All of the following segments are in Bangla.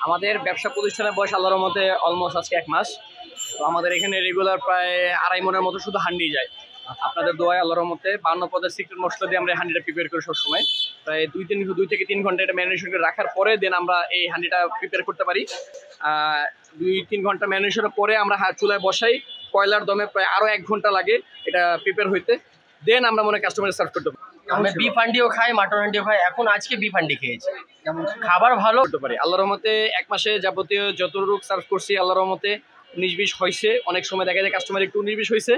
আমাদের ব্যবসা প্রতিষ্ঠানের বয়স আল্লাহর মতে অলমোস্ট আজকে 1 মাস। তো আমাদের এখানে রেগুলার প্রায় 2.5 মনের মতো শুধু হান্ডি যায়। আপনাদের দোয়ায় আল্লাহর মতে 52 পদের সিক্রেট মশলা দিয়ে আমরা হান্ডিটা প্রিপেয়ার করি সবসময়। প্রায় 2 থেকে 3 ঘন্টা এটা ম্যারিনেশন করে রাখার পরে দেন আমরা এই হান্ডিটা প্রিপেয়ার করতে পারি। 2-3 ঘন্টা ম্যারিনেশনের পরে আমরা চুলায় বসাই, কয়লার দমে প্রায় আরও 1 ঘন্টা লাগে এটা প্রিপেয়ার হইতে। দেন আমরা মনে কাস্টমার সার্ভ করতে পারি। আমরা বিফ হান্ডিও খাই, মাটন হান্ডিও খাই, এখন আজকে বিফ হান্ডি খেয়েছি। খাবার ভালো করতে পারি আল্লাহর রহমতে। 1 মাসে যাবতীয় যতটুকু সার্ভ করছি আল্লাহর রহমতে 19-20 হয়েছে। অনেক সময় দেখা যায় কাস্টমার একটু 19-20 হয়েছে,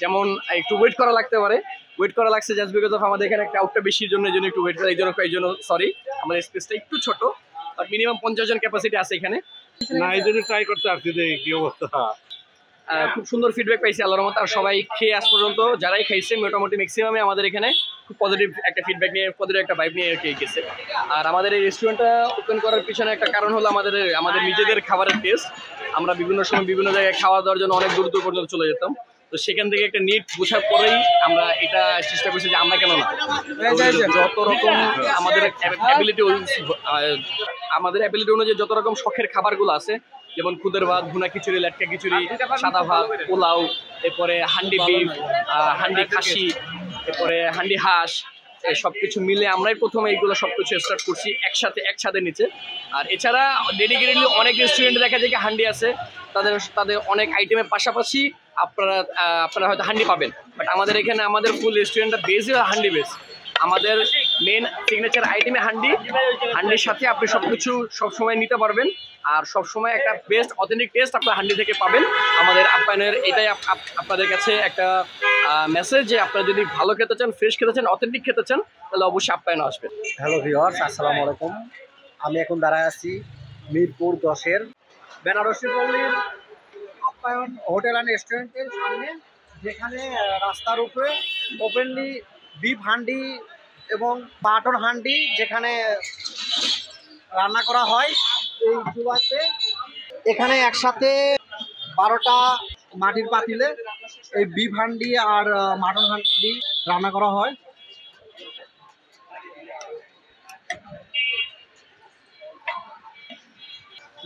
যেমন একটু ওয়েট করা লাগতে পারে। ওয়েট করা লাগছে জাস্ট বিকজ অফ আমাদের এখানে ক্রাউডটা বেশির জন্য একটু ওয়েট করা, এই জন্য সরি। আমাদের স্পেসটা একটু ছোট, বাট মিনিমাম 50 জন ক্যাপাসিটি আছে এখানে। না, এই জন্য ট্রাই করতে আসছি যে কি অবস্থা। খুব সুন্দর ফিডব্যাক পাইছি আল্লাহর রহমতে। আর সবাই খেয়ে আজ পর্যন্ত যারাই খাইছে মোটামুটি ম্যাক্সিমামে আমাদের এখানে খুব পজিটিভ একটা ফিডব্যাক নিয়ে, পজিটিভ একটা ভাইব নিয়ে খেয়ে গেছে। আর আমাদের এই রেস্টুরেন্টটা ওপেন করার পিছনে একটা কারণ হলো আমাদের নিজেদের খাবারের টেস্ট। আমরা বিভিন্ন সময় বিভিন্ন জায়গায় খাওয়া দাওয়ার জন্য অনেক দূর দূর পর্যন্ত চলে যেতাম। তো সেখান থেকে একটা নিট বোঝার পরেই আমরা এটা চেষ্টা করছি যে আমরা কেন না যত রকম আমাদের অ্যাবিলিটি অনুযায়ী যত রকম শখের খাবারগুলো আছে, যেমন খুদের ভাত, ভুনা খিচুড়ি, লেটকা খিচুড়ি, সাদা ভাত, পোলাও, এরপরে হান্ডি বিফ, হান্ডি খাসি, এরপরে হান্ডি হাঁস, সবকিছু মিলে আমরাই প্রথমে এইগুলো সবকিছু স্টার্ট করছি একসাথে নিচে। আর এছাড়া ডেডিকেটেডলি অনেক রেস্টুরেন্টে দেখা যায় কি হান্ডি আছে, তাদের অনেক আইটেমের পাশাপাশি আপনারা হয়তো হান্ডি পাবেন। বাট আমাদের এখানে আমাদের ফুল রেস্টুরেন্টটা বেসই হান্ডি বেস। আমাদের মেন সিগনেচার আইটেমে হান্ডির সাথে আপনি সবকিছু সবসময় নিতে পারবেন। আর সবসময় একটা বেস্ট অথেন্টিক টেস্ট আপনার হান্ডি থেকে পাবেন। আমাদের আপ্যায়নের এটাই আপনাদের কাছে একটা মেসেজ যে আপনারা যদি ভালো খেতে চান, ফ্রেশ খেতে চান, অথেন্টিক খেতে চান, তাহলে অবশ্যই আপ্যায়ন আসবেন। হ্যালো ভিউয়ার্স, আসসালামু আলাইকুম। আমি এখন দাঁড়ায় আছি মিরপুর 10-এর বেনারসি পল্লীর আপ্যায়ন হোটেল অ্যান্ড রেস্টুরেন্টের সামনে, যেখানে রাস্তার উপরে ওপেনলি বিফ হান্ডি এবং মাটন হান্ডি যেখানে রান্না করা হয় এই চুলাতে। এখানে একসাথে 12টা মাটির পাতিলে এই বিফ হান্ডি আর মাটন হান্ডি রান্না করা হয়।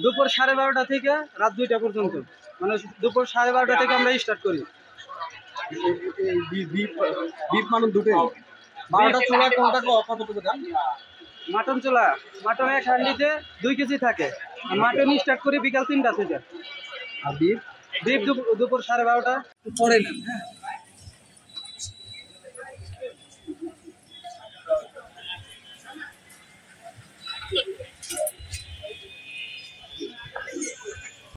দুপুর 12:30 থেকে রাত 2টা পর্যন্ত, মানে দুপুর 12:30 থেকে আমরা স্টার্ট করি। বিফ মাটন দুটোই 12টা চুলা কোনটা কতটুকু দাম? মাটন এক হান্ডিতে 2 কেজি থাকে। মাটন স্টার্ট করি বিকাল 3টা থেকে। আর বিফ দুপুর 12:30 পরে নেন। হ্যাঁ।